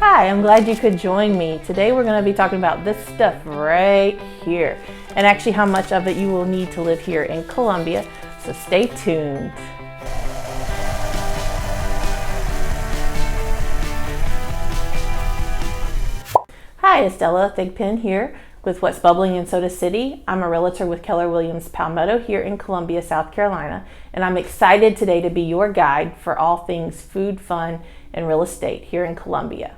Hi, I'm glad you could join me. Today we're going to be talking about this stuff right here and actually how much of it you will need to live here in Columbia, so stay tuned. Hi, it's Della, Thigpen here with What's Bubbling in Soda City. I'm a realtor with Keller Williams Palmetto here in Columbia, South Carolina, and I'm excited today to be your guide for all things food, fun, and real estate here in Columbia.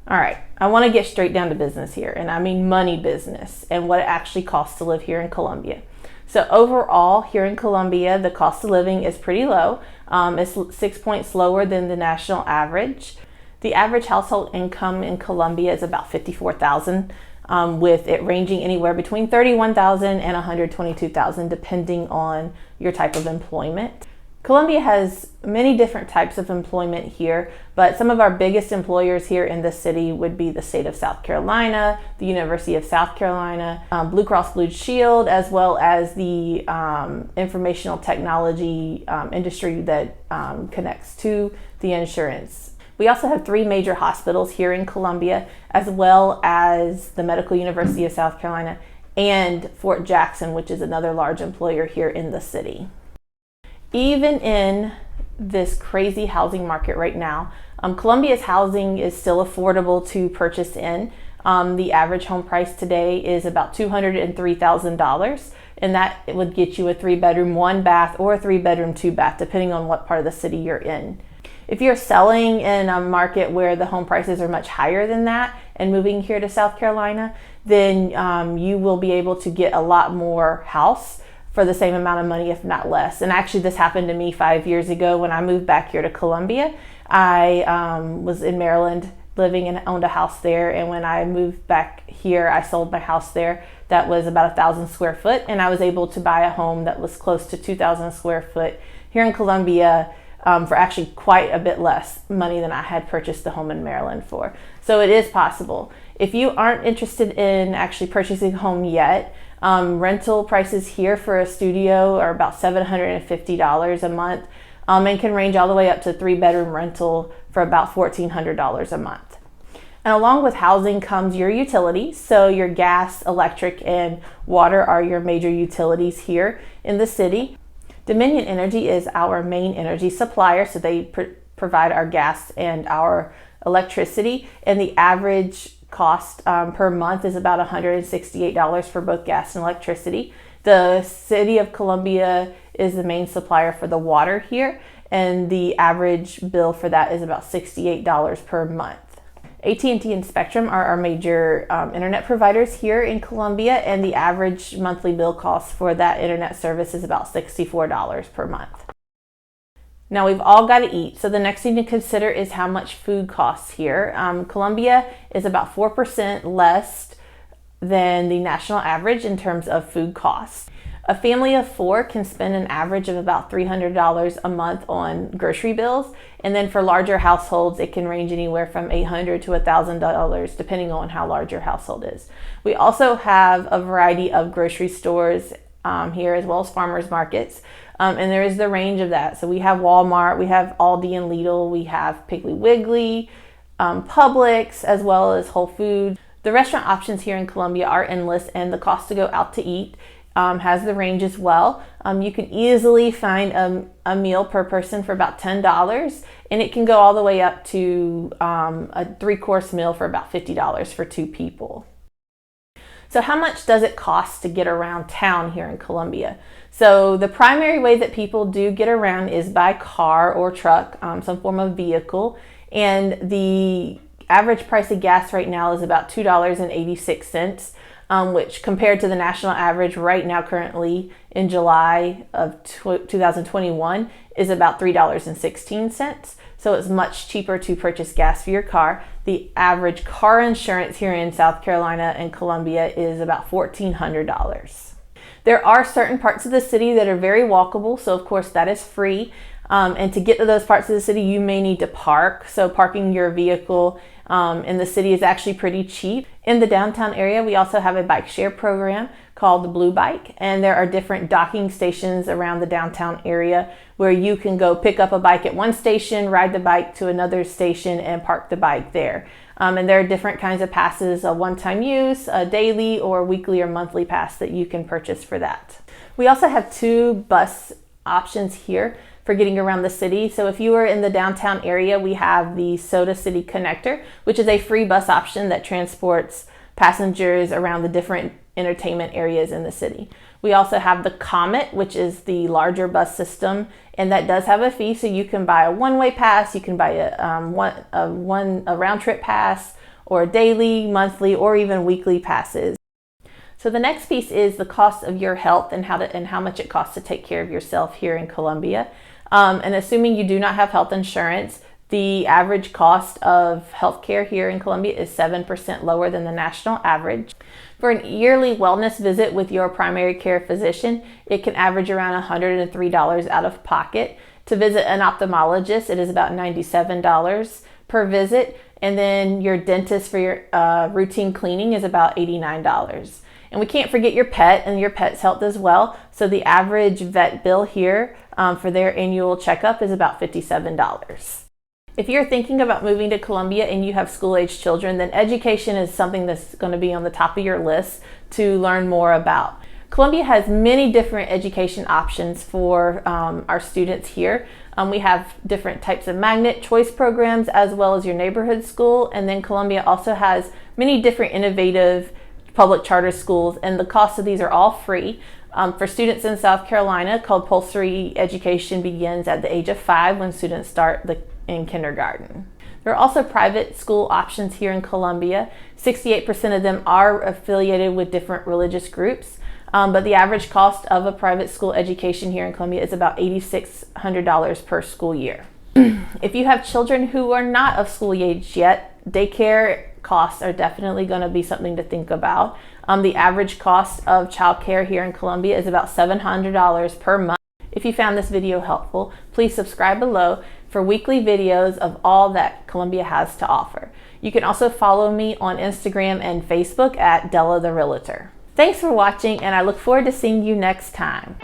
All right, I want to get straight down to business here, and I mean money business and what it actually costs to live here in Columbia. So overall, here in Columbia, the cost of living is pretty low. It's 6 points lower than the national average. The average household income in Columbia is about $54,000, with it ranging anywhere between $31,000 and $122,000, depending on your type of employment. Columbia has many different types of employment here, but some of our biggest employers here in the city would be the state of South Carolina, the University of South Carolina, Blue Cross Blue Shield, as well as the informational technology industry that connects to the insurance. We also have 3 major hospitals here in Columbia, as well as the Medical University of South Carolina and Fort Jackson, which is another large employer here in the city. Even in this crazy housing market right now, Columbia's housing is still affordable to purchase in. The average home price today is about $203,000, and that would get you a 3-bedroom, 1-bath, or a 3-bedroom, 2-bath, depending on what part of the city you're in. If you're selling in a market where the home prices are much higher than that and moving here to South Carolina, then you will be able to get a lot more house for the same amount of money, if not less. And actually this happened to me 5 years ago when I moved back here to Columbia. I was in Maryland living and owned a house there, and when I moved back here, I sold my house there that was about 1,000 square foot, and I was able to buy a home that was close to 2,000 square foot here in Columbia for actually quite a bit less money than I had purchased the home in Maryland for. So it is possible. If you aren't interested in actually purchasing a home yet, rental prices here for a studio are about $750 a month, and can range all the way up to 3-bedroom rental for about $1,400 a month. And along with housing comes your utilities. So your gas, electric, and water are your major utilities here in the city. Dominion Energy is our main energy supplier, so they provide our gas and our electricity, and the average cost per month is about $168 for both gas and electricity. The city of Columbia is the main supplier for the water here, and the average bill for that is about $68 per month. AT&T and Spectrum are our major internet providers here in Columbia, and the average monthly bill cost for that internet service is about $64 per month. Now we've all got to eat, so the next thing to consider is how much food costs here. Columbia is about 4% less than the national average in terms of food costs. A family of 4 can spend an average of about $300 a month on grocery bills, and then for larger households it can range anywhere from $800 to $1,000 depending on how large your household is. We also have a variety of grocery stores here, as well as farmers markets, and there is the range of that. So we have Walmart, we have Aldi and Lidl, we have Piggly Wiggly, Publix, as well as Whole Foods. The restaurant options here in Columbia are endless, and the cost to go out to eat has the range as well. You can easily find a meal per person for about $10, and it can go all the way up to a 3-course meal for about $50 for 2 people. So how much does it cost to get around town here in Columbia? So the primary way that people do get around is by car or truck, some form of vehicle, and the average price of gas right now is about $2.86, which compared to the national average right now currently in July of 2021 is about $3.16. So it's much cheaper to purchase gas for your car. The average car insurance here in South Carolina and Columbia is about $1,400. There are certain parts of the city that are very walkable, so of course that is free. And to get to those parts of the city, you may need to park. So parking your vehicle in the city is actually pretty cheap. In the downtown area, we also have a bike share program called the Blue Bike, and there are different docking stations around the downtown area where you can go pick up a bike at one station, ride the bike to another station, and park the bike there. And there are different kinds of passes, a one-time use, a daily or weekly or monthly pass that you can purchase for that. We also have 2 bus options here for getting around the city. So if you are in the downtown area, we have the Soda City Connector, which is a free bus option that transports passengers around the different entertainment areas in the city. We also have the Comet, which is the larger bus system, and that does have a fee. So you can buy a one-way pass, you can buy a round-trip pass, or a daily, monthly, or even weekly passes. So the next piece is the cost of your health and how much it costs to take care of yourself here in Columbia. And assuming you do not have health insurance, the average cost of healthcare here in Columbia is 7% lower than the national average. For an yearly wellness visit with your primary care physician, it can average around $103 out of pocket. To visit an ophthalmologist, it is about $97 per visit. And then your dentist for your routine cleaning is about $89. And we can't forget your pet and your pet's health as well. So the average vet bill here for their annual checkup is about $57. If you're thinking about moving to Columbia and you have school-age children, then education is something that's going to be on the top of your list to learn more about. Columbia has many different education options for our students here. We have different types of magnet choice programs as well as your neighborhood school. And then Columbia also has many different innovative public charter schools, and the cost of these are all free. For students in South Carolina, compulsory education begins at the age of 5 when students start in kindergarten. There are also private school options here in Columbia. 68% of them are affiliated with different religious groups, but the average cost of a private school education here in Columbia is about $8,600 per school year. If you have children who are not of school age yet, daycare costs are definitely going to be something to think about. The average cost of childcare here in Columbia is about $700 per month. If you found this video helpful, please subscribe below for weekly videos of all that Columbia has to offer. You can also follow me on Instagram and Facebook at Della the Realtor. Thanks for watching, and I look forward to seeing you next time.